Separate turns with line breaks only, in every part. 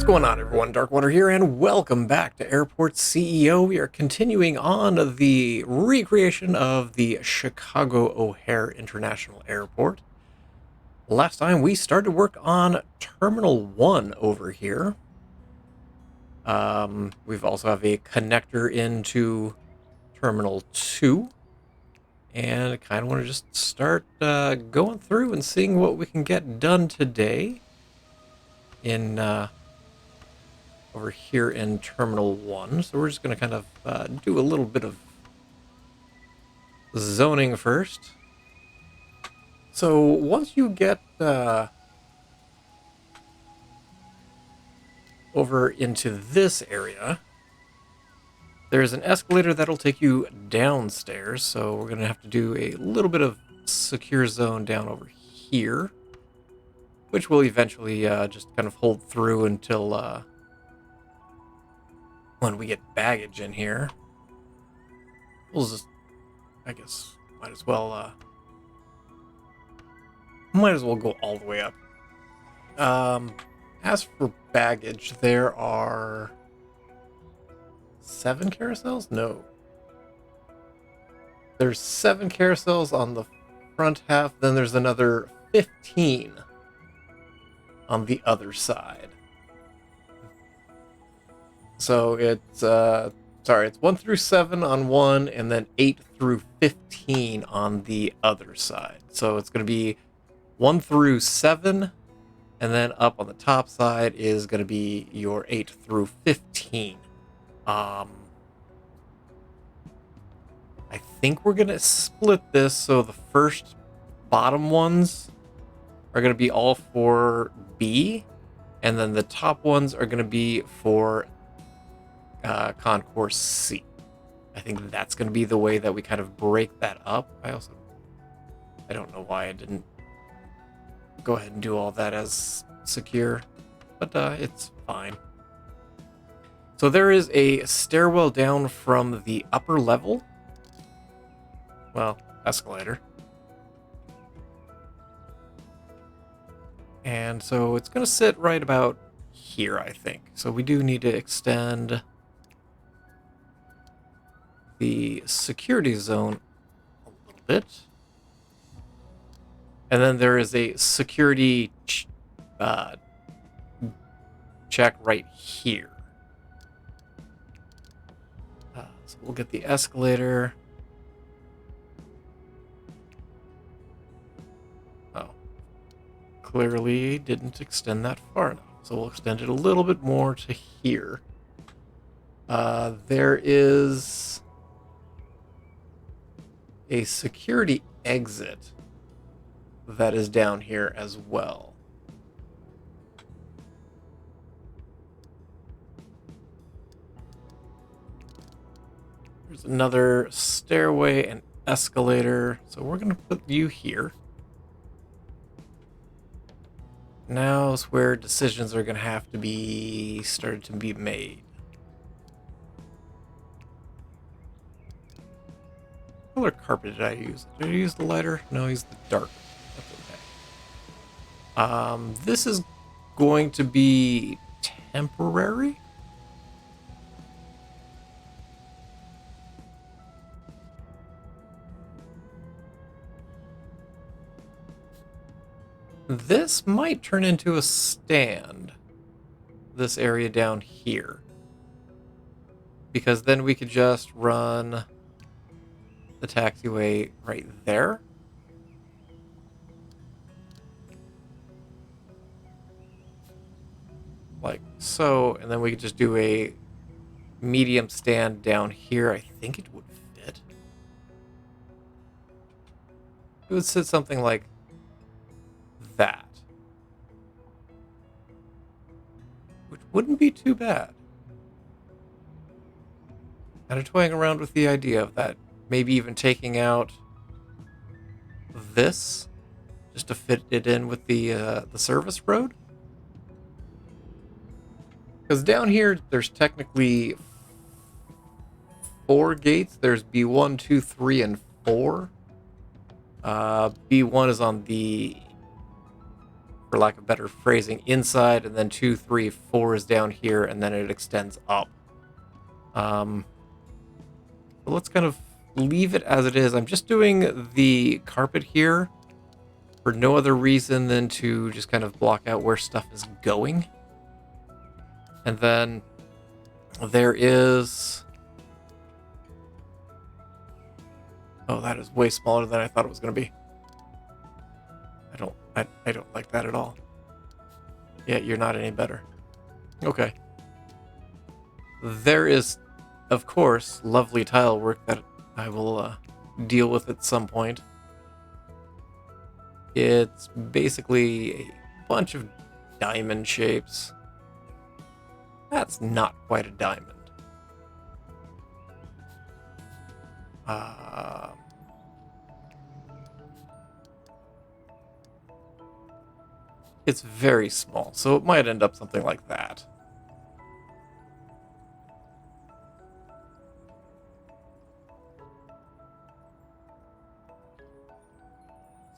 Going on, everyone? Darkwater here, and welcome back to Airport CEO. We are continuing on the recreation of the Chicago O'Hare International Airport. Last time we started work on Terminal 1 over here. We've also have a connector into Terminal 2. And I kind of want to just start going through and seeing what we can get done today in over here in Terminal 1. So we're just going to kind of do a little bit of zoning first. So once you get over into this area, there's an escalator that'll take you downstairs. So we're going to have to do a little bit of secure zone down over here, which will eventually just kind of hold through until when we get baggage in here. We'll just, I guess, might as well go all the way up. As for baggage, there are 7 carousels? No. There's 7 carousels on the front half, then there's another 15 on the other side. So it's it's 1 through 7 on one, and then 8 through 15 on the other side. So it's going to be 1 through 7, and then up on the top side is going to be your 8 through 15. I think we're going to split this so the first bottom ones are going to be all for B, and then the top ones are going to be for concourse C. I think that's going to be the way that we kind of break that up. I don't know why I didn't go ahead and do all that as secure, but it's fine. So there is a stairwell down from the upper level. Well, escalator. And so it's going to sit right about here, I think. So we do need to extend the security zone a little bit. And then there is a security check right here. So we'll get the escalator. Oh, clearly didn't extend that far enough. So we'll extend it a little bit more to here. There is a security exit that is down here as well. There's another stairway and escalator, so we're going to put you here. Now is where decisions are going to have to be started to be made. What color carpet did I use? Did I use the lighter? No, I used the dark. That's okay. This is going to be temporary. This might turn into a stand, this area down here. Because then we could just run the taxiway right there. Like so, and then we could just do a medium stand down here. I think it would fit. It would sit something like that, which wouldn't be too bad. Kind of toying around with the idea of that, maybe even taking out this just to fit it in with the service road. Because down here, there's technically 4 gates. There's B1, 2, 3, and 4. B1 is on the for lack of better phrasing, inside, and then 2, 3, 4 is down here, and then it extends up. But let's kind of leave it as it is. I'm just doing the carpet here for no other reason than to just kind of block out where stuff is going. And then there is... Oh, that is way smaller than I thought it was going to be. I don't like that at all. Yeah, you're not any better. Okay. There is, of course, lovely tile work that I will deal with at some point. It's basically a bunch of diamond shapes. That's not quite a diamond. It's very small, so it might end up something like that.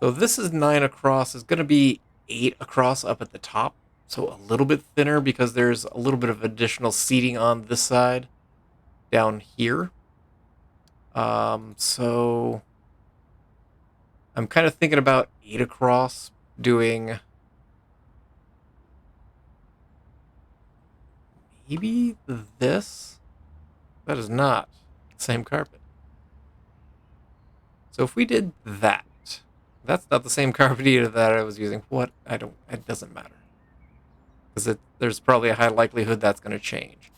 So this is 9 across. It's going to be 8 across up at the top. So a little bit thinner because there's a little bit of additional seating on this side down here. So I'm kind of thinking about 8 across doing maybe this. That is not the same carpet. So if we did that, that's not the same carpet either that I was using. What? It doesn't matter. Because there's probably a high likelihood that's going to change.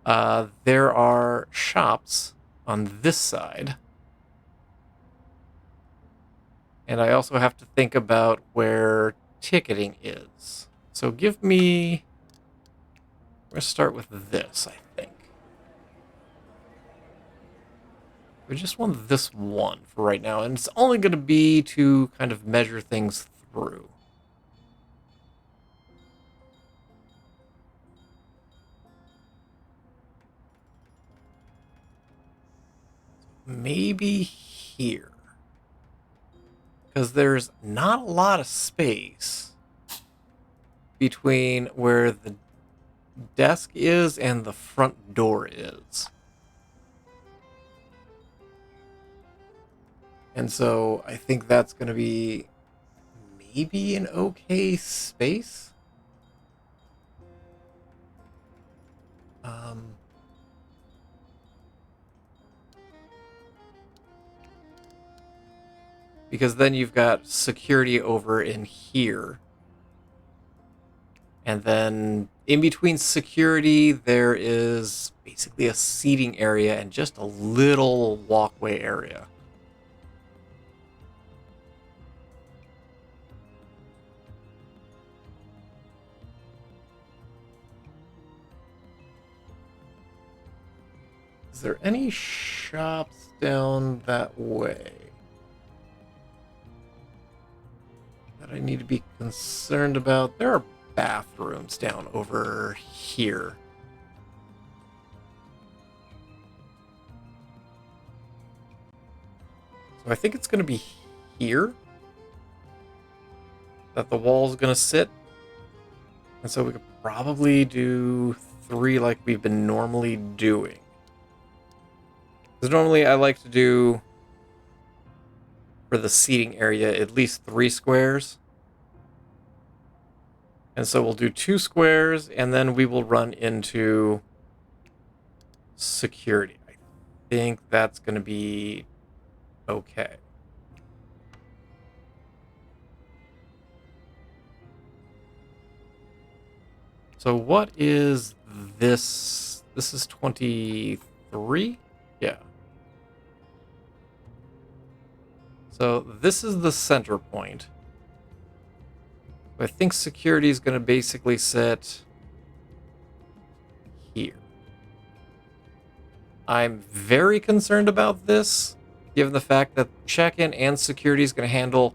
There are shops on this side. And I also have to think about where ticketing is. So give me... I'm going to start with this, I think. We just want this one for right now, and it's only going to be to kind of measure things through. Maybe here. Because there's not a lot of space between where the desk is and the front door is. And so I think that's going to be maybe an okay space. Because then you've got security over in here. And then in between security, there is basically a seating area and just a little walkway area. Is there any shops down that way that I need to be concerned about? There are bathrooms down over here. So I think it's going to be here that the wall's going to sit. And so we could probably do 3 like we've been normally doing. Because normally I like to do, for the seating area, at least 3 squares. And so we'll do 2 squares, and then we will run into security. I think that's going to be okay. So what is this? This is 23? Yeah. So this is the center point. I think security is going to basically sit here. I'm very concerned about this, given the fact that check-in and security is going to handle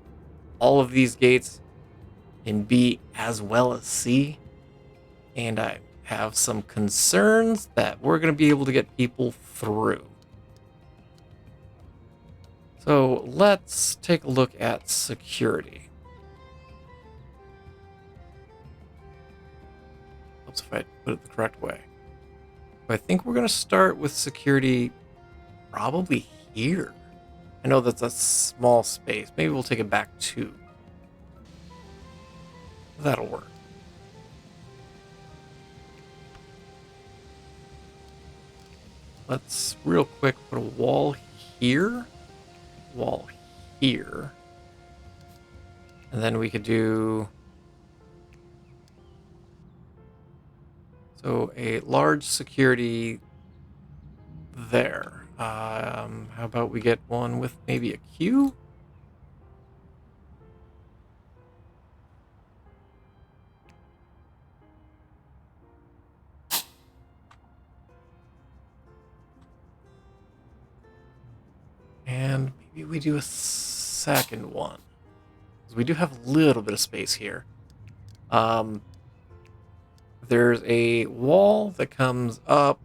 all of these gates in B as well as C. And I have some concerns that we're going to be able to get people through. So let's take a look at security. Helps if I put it the correct way. I think we're going to start with security probably here. I know that's a small space. Maybe we'll take it back 2. That'll work. Let's real quick put a wall here. Wall here. And then we could do... So a large security there. How about we get one with maybe a queue? And maybe we do a second one. Because we do have a little bit of space here. There's a wall that comes up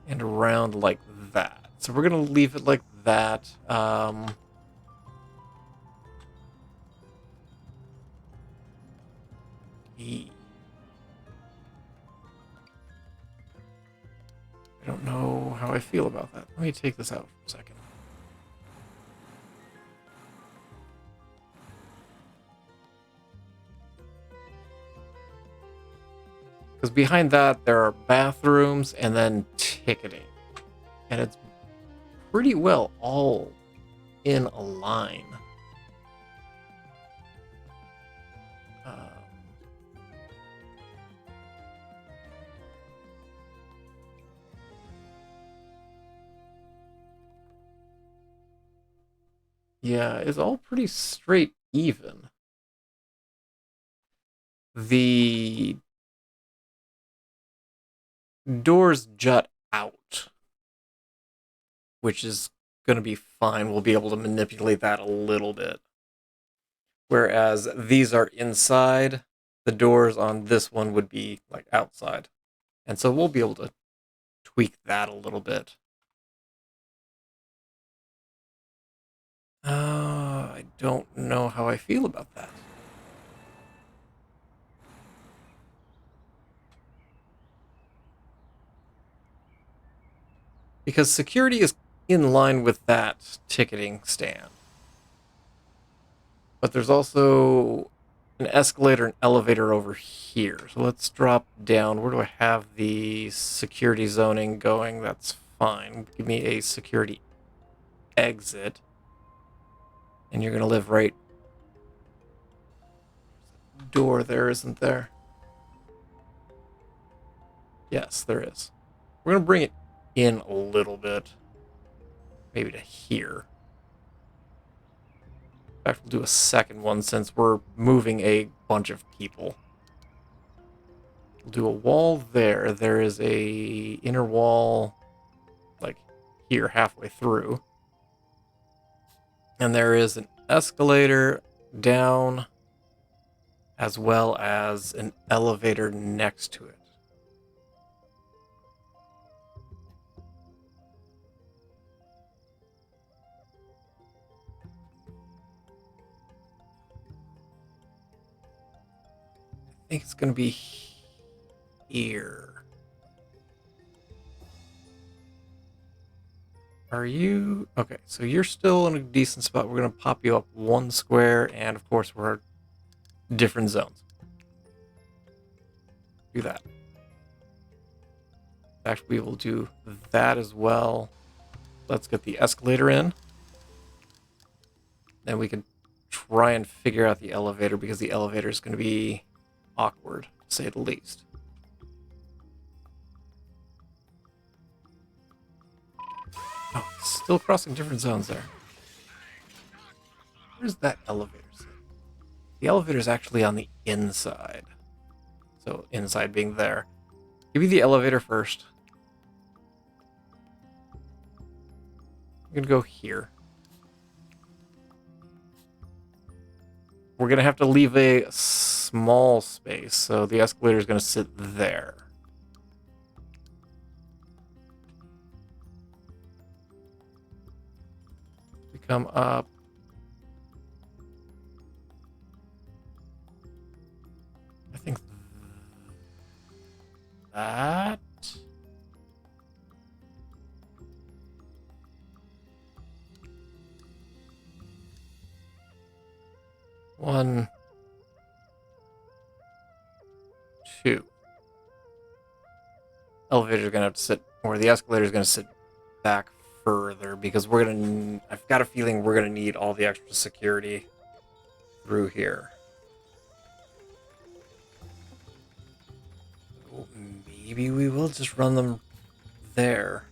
and around like that. So we're going to leave it like that. I don't know how I feel about that. Let me take this out for a second. Because behind that, there are bathrooms and then ticketing. And it's pretty well all in a line. Yeah, it's all pretty straight even. The doors jut out, which is going to be fine. We'll be able to manipulate that a little bit. Whereas these are inside, the doors on this one would be like outside. And so we'll be able to tweak that a little bit. I don't know how I feel about that. Because security is in line with that ticketing stand. But there's also an escalator and elevator over here. So let's drop down. Where do I have the security zoning going? That's fine. Give me a security exit. And you're going to live right... door there, isn't there? Yes, there is. We're going to bring it in a little bit. Maybe to here. In fact, we'll do a second one since we're moving a bunch of people. We'll do a wall there. There is a inner wall like here halfway through. And there is an escalator down as well as an elevator next to it. I think it's going to be here. Are you... Okay, so you're still in a decent spot. We're going to pop you up 1 square, and of course we're different zones. Do that. In fact, we will do that as well. Let's get the escalator in. Then we can try and figure out the elevator, because the elevator is going to be awkward, to say the least. Oh, still crossing different zones there. Where's that elevator? The elevator is actually on the inside. So inside being there. Give me the elevator first. I'm going to go here. We're going to have to leave a small space, so the escalator is going to sit there. We come up. I that. One, two. Elevator's gonna have to sit, or the escalator's gonna sit back further because we're gonna. I've got a feeling we're gonna need all the extra security through here. So maybe we will just run them there.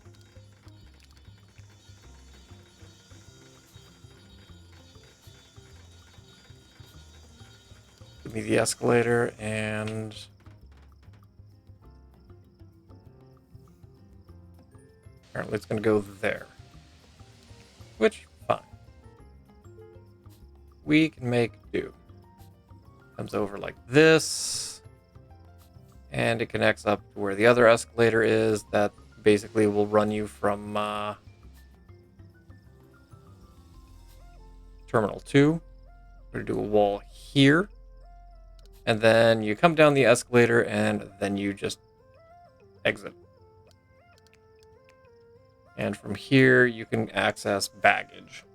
Give me the escalator and apparently it's going to go there. Which, fine. We can make do. Comes over like this. And it connects up to where the other escalator is. That basically will run you from Terminal 2. We're going to do a wall here. And then you come down the escalator and then you just exit. And from here, you can access baggage.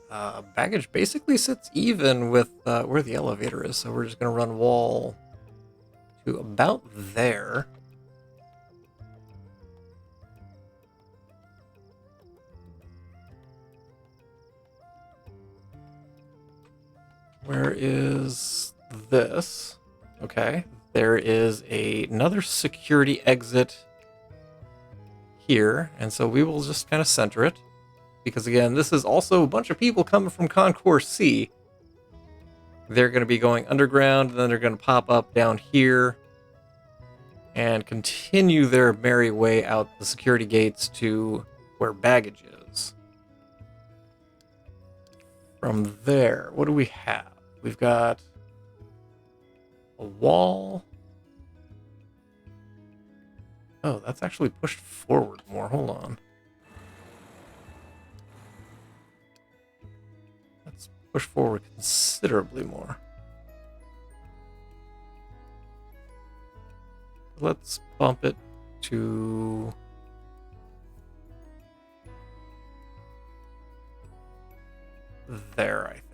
Baggage basically sits even with where the elevator is, so we're just going to run wall to about there. Where is this? Okay, there is another security exit here, and so we will just kind of center it. Because again, this is also a bunch of people coming from Concourse C. They're going to be going underground, and then they're going to pop up down here and continue their merry way out the security gates to where baggage is. From there, what do we have? We've got a wall. Oh, that's actually pushed forward more. Hold on. Let's push forward considerably more. Let's bump it to there, I think.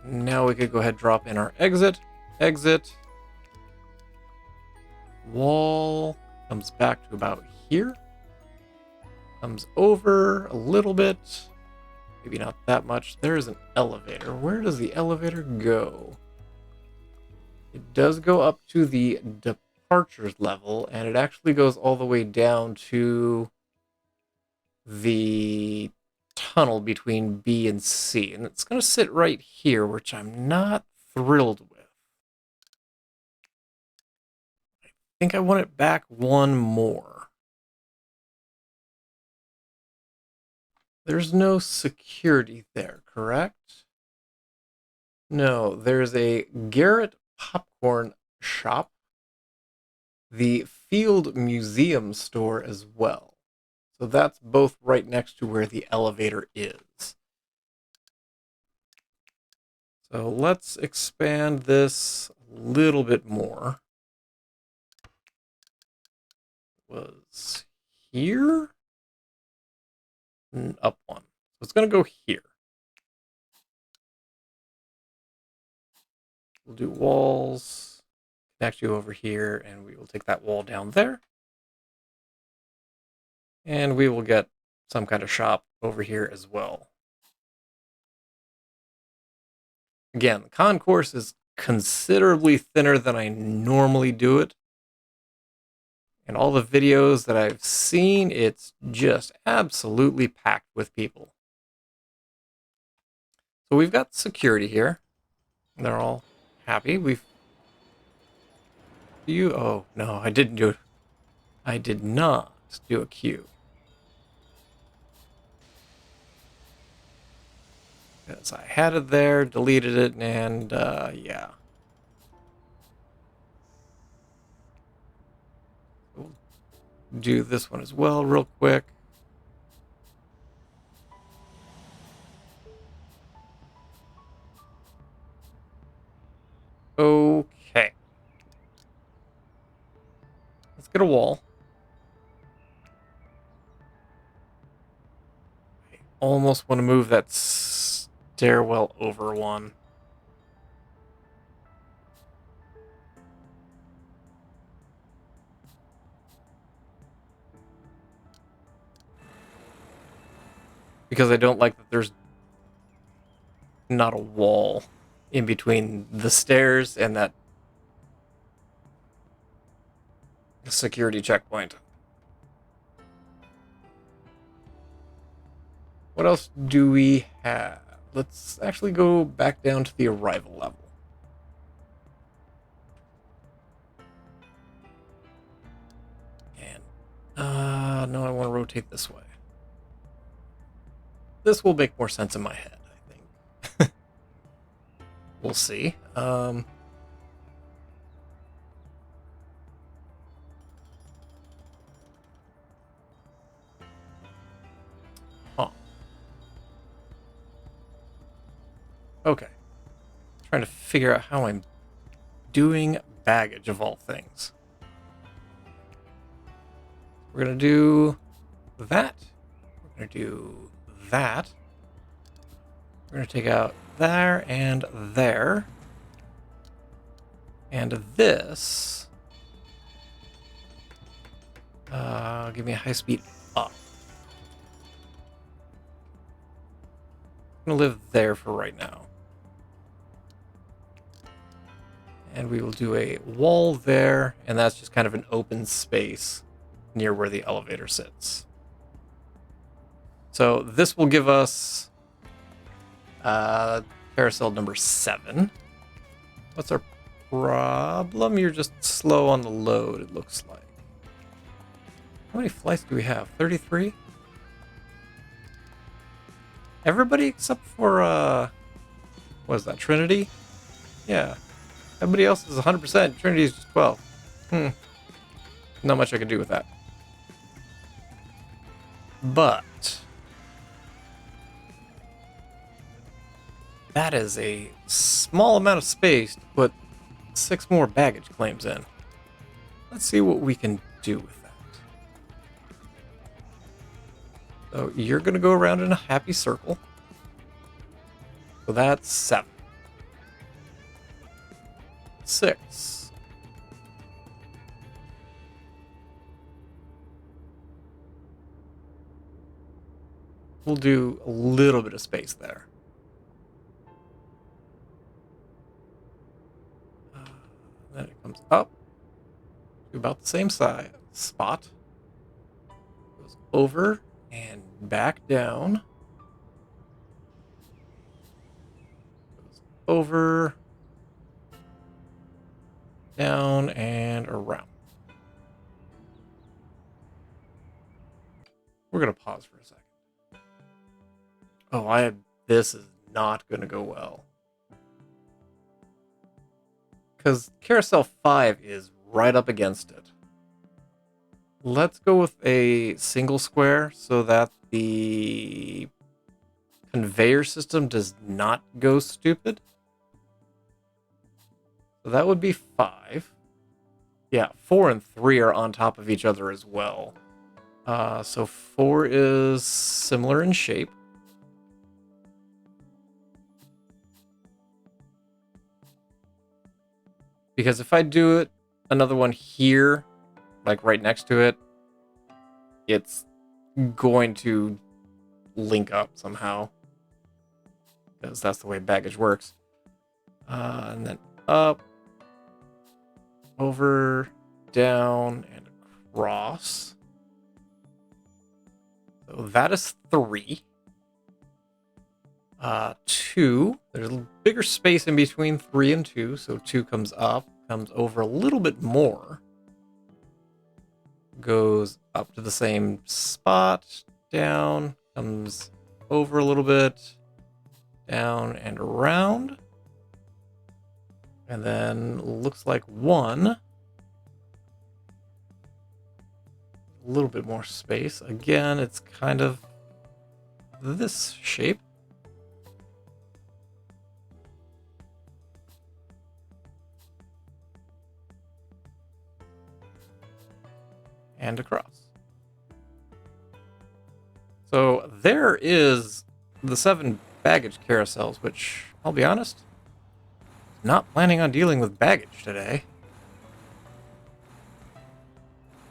Now we could go ahead and drop in our exit. Exit. Wall comes back to about here. Comes over a little bit. Maybe not that much. There is an elevator. Where does the elevator go? It does go up to the departures level, and it actually goes all the way down to the tunnel between B and C. And it's going to sit right here, which I'm not thrilled with. I think I want it back one more. There's no security there, correct? No, there's a Garrett popcorn shop, the Field Museum store as well. So that's both right next to where the elevator is. So let's expand this a little bit more. Was here? Up one. So it's going to go here. We'll do walls, connect you over here, and we will take that wall down there. And we will get some kind of shop over here as well. Again, the concourse is considerably thinner than I normally do it. And all the videos that I've seen, it's just absolutely packed with people. So we've got security here. They're all happy. Oh, no, I didn't do it. I did not do a queue. Because I had it there, deleted it, and yeah. We'll do this one as well real quick. Okay. Let's get a wall. I almost want to move that stairwell over one. Because I don't like that there's not a wall in between the stairs and that security checkpoint. What else do we have? Let's actually go back down to the arrival level. And, no, I want to rotate this way. This will make more sense in my head, I think. We'll see. Okay. Trying to figure out how I'm doing baggage of all things. We're going to do that. We're going to do that. We're going to take out there and there. And this. Give me a high speed up. I'm going to live there for right now. And we will do a wall there, and that's just kind of an open space near where the elevator sits. So this will give us carousel number 7. What's our problem? You're just slow on the load, it looks like. How many flights do we have? 33? Everybody except for, what is that, Trinity? Yeah. Everybody else is 100%. Trinity is just 12. Not much I can do with that. But that is a small amount of space to put 6 more baggage claims in. Let's see what we can do with that. So you're going to go around in a happy circle. So that's 7. 6. We'll do a little bit of space there. Then it comes up to about the same size spot. Goes over and back down. Goes over, down, and around. We're going to pause for a second. Oh, this is not going to go well. Because Carousel 5 is right up against it. Let's go with a single square so that the conveyor system does not go stupid. So that would be 5. Yeah, 4 and 3 are on top of each other as well. So 4 is similar in shape. Because if I do it, another one here, like right next to it, it's going to link up somehow. Because that's the way baggage works. And then up, over, down, and across. So that is 3. 2. There's a bigger space in between 3 and 2, so 2 comes up, comes over a little bit more, goes up to the same spot, down, comes over a little bit, down and around, and then looks like 1. A little bit more space. Again, it's kind of this shape. and across. So there is the 7 baggage carousels, which, I'll be honest, not planning on dealing with baggage today.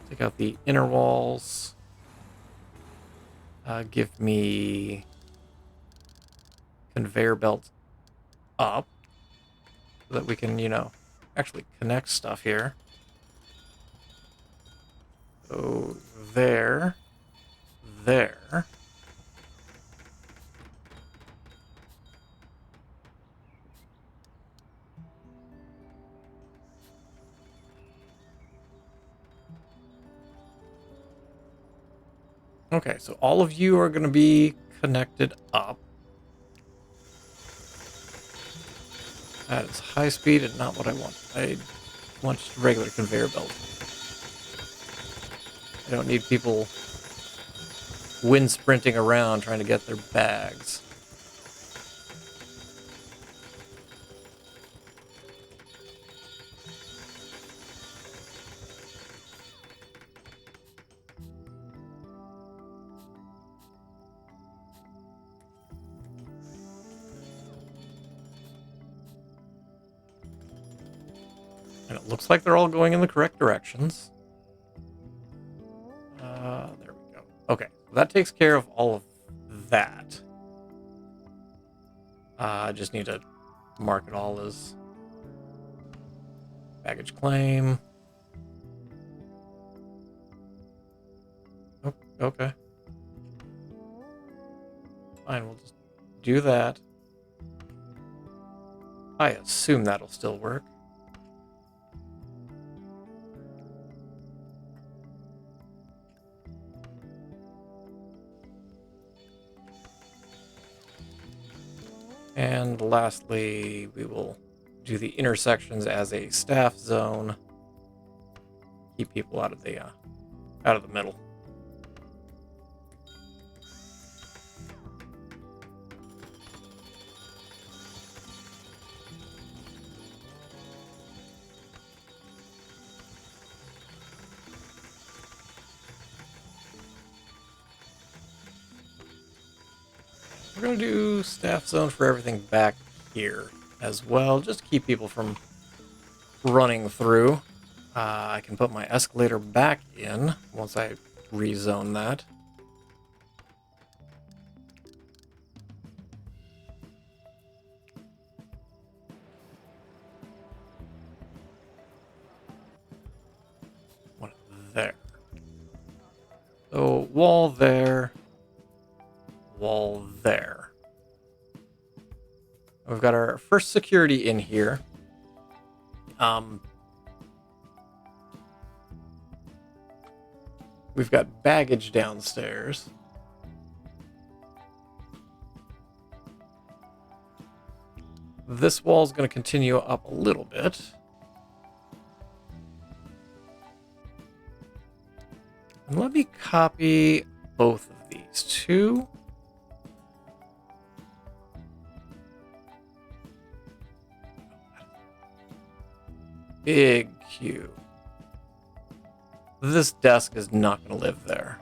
Take out the inner walls. Give me conveyor belt up so that we can, actually connect stuff here. So there. Okay, so all of you are going to be connected up. That is high speed and not what I want. I want just a regular conveyor belt. I don't need people wind sprinting around trying to get their bags. And it looks like they're all going in the correct directions. There we go. Okay, so that takes care of all of that. I just need to mark it all as baggage claim. Oh, okay. Fine, we'll just do that. I assume that'll still work. And lastly, we will do the intersections as a staff zone. Keep people out of the middle. We're going to do staff zone for everything back here as well, just to keep people from running through. I can put my escalator back in once I rezone that. One there. So wall there. Wall there. We've got our first security in here. We've got baggage downstairs. This wall's going to continue up a little bit. And let me copy both of these two. Big queue. This desk is not going to live there.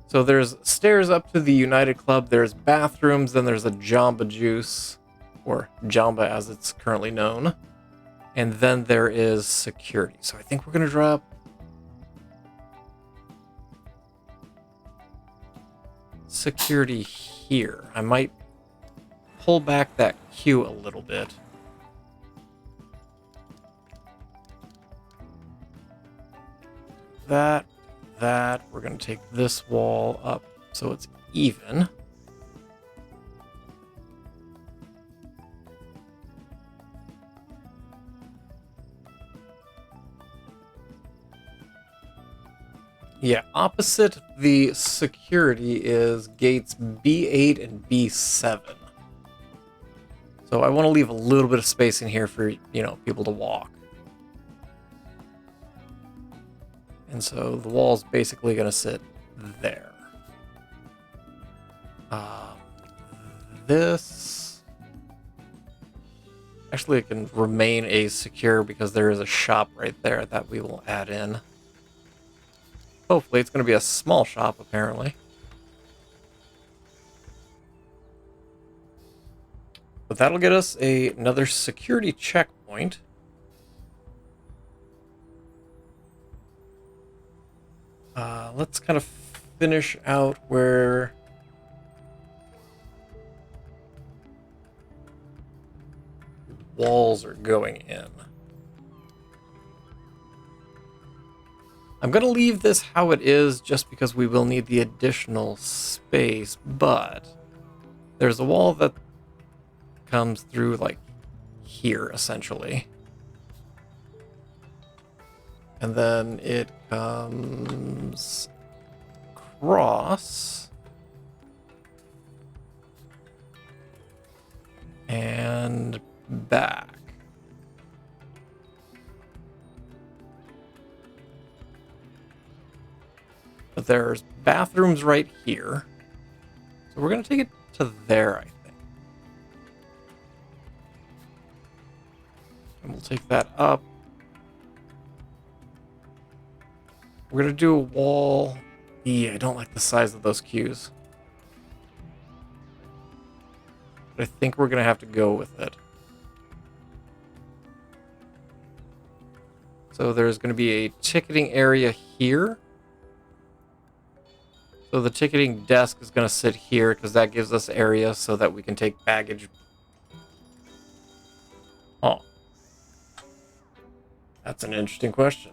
So there's stairs up to the United Club, there's bathrooms, then there's a Jamba Juice, or Jamba as it's currently known. And then there is security. So I think we're going to drop security here. I might pull back that queue a little bit. That. We're going to take this wall up so it's even. Yeah, opposite the security is gates B8 and B7. So I want to leave a little bit of space in here for, people to walk. And so the wall's basically going to sit there. This Actually, it can remain a secure because there is a shop right there that we will add in. Hopefully, it's going to be a small shop, apparently. But that'll get us another security checkpoint. Let's kind of finish out where walls are going in. I'm going to leave this how it is just because we will need the additional space, but there's a wall that comes through like here, essentially. And then it comes across and back. But there's bathrooms right here. So we're going to take it to there, I think. And we'll take that up. We're going to do a wall. Yeah, I don't like the size of those queues. But I think we're going to have to go with it. So there's going to be a ticketing area here. So the ticketing desk is going to sit here because that gives us area so that we can take baggage. Oh. That's an interesting question.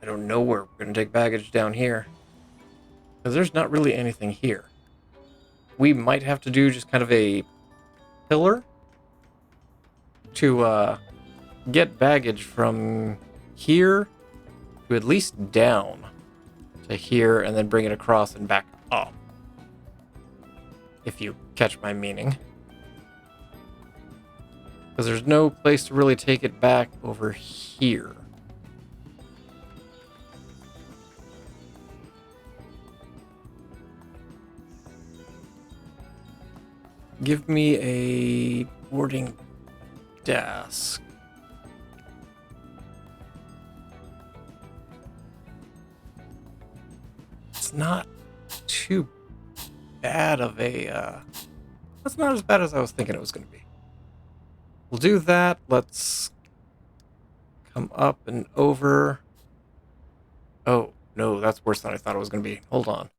I don't know where we're going to take baggage down here. Because there's not really anything here. We might have to do just kind of a pillar to get baggage from here to at least down to here and then bring it across and back up. If you catch my meaning. Because there's no place to really take it back over here. Give me a boarding desk. It's not too bad of a... That's not as bad as I was thinking it was going to be. We'll do that. Let's come up and over. Oh, no, that's worse than I thought it was going to be. Hold on.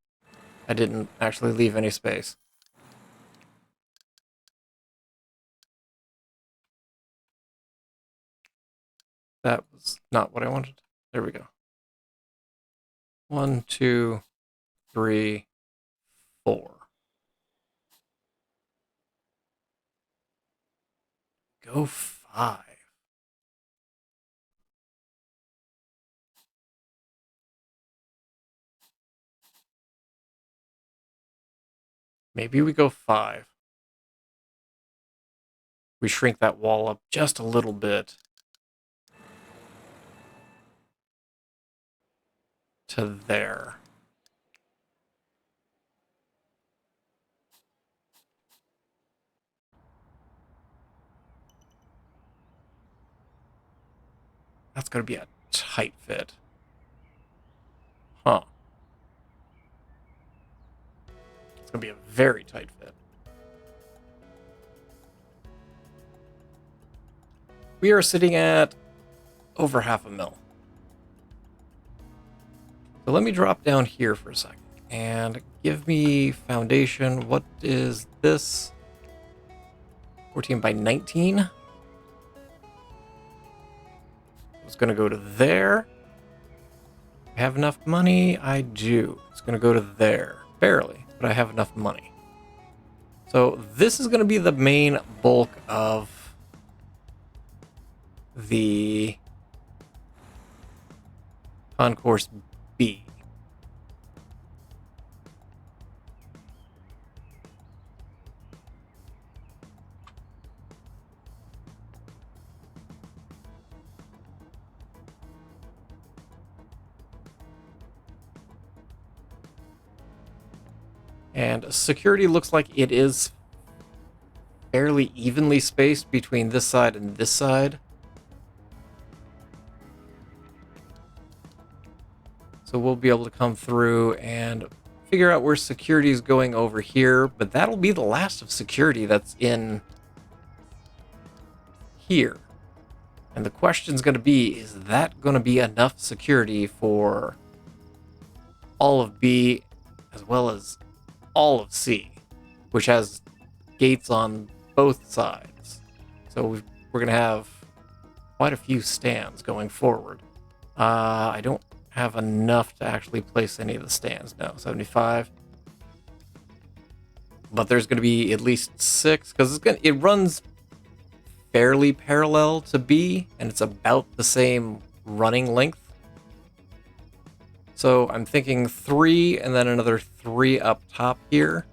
I didn't actually leave any space. That was not what I wanted. There we go. 1, 2, 3, 4. Go 5. Maybe we go 5. We shrink that wall up just a little bit. To there. That's going to be a tight fit. Huh. It's going to be a very tight fit. We are sitting at over $500,000. So let me drop down here for a second and give me foundation. What is this? 14 by 19. It's going to go to there. I have enough money? I do. It's going to go to there. Barely, but I have enough money. So this is going to be the main bulk of the concourse B. And security looks like it is fairly evenly spaced between this side and this side. So we'll be able to come through and figure out where security is going over here, but that'll be the last of security that's in here. And the question's going to be, is that going to be enough security for all of B as well as all of C, which has gates on both sides? So we're going to have quite a few stands going forward. I don't have enough to actually place any of the stands. No, 75. But there's going to be at least 6 because it runs fairly parallel to B, and it's about the same running length. So I'm thinking 3 and then another 3 up top here.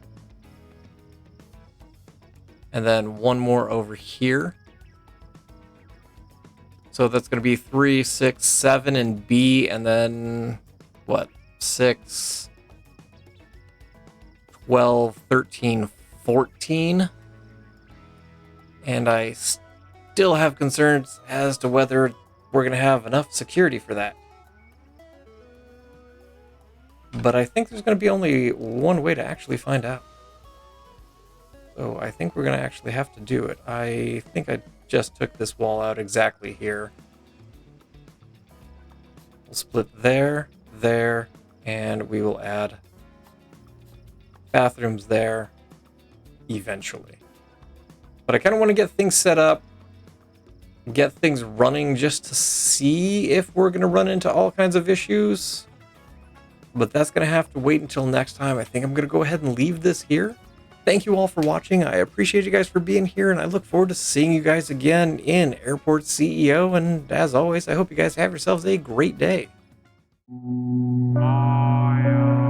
And then 1 more over here. So that's going to be 3, 6, 7 in B, and then, what, 6, 12, 13, 14. And I still have concerns as to whether we're going to have enough security for that. But I think there's going to be only one way to actually find out. So I think we're going to actually have to do it. I think I just took this wall out exactly here. We'll split there, there, and we will add bathrooms there eventually. But I kind of want to get things set up, get things running just to see if we're going to run into all kinds of issues. But that's going to have to wait until next time. I think I'm going to go ahead and leave this here. Thank you all for watching. I appreciate you guys for being here, and I look forward to seeing you guys again in Airport CEO. And as always, I hope you guys have yourselves a great day.
Oh, yeah.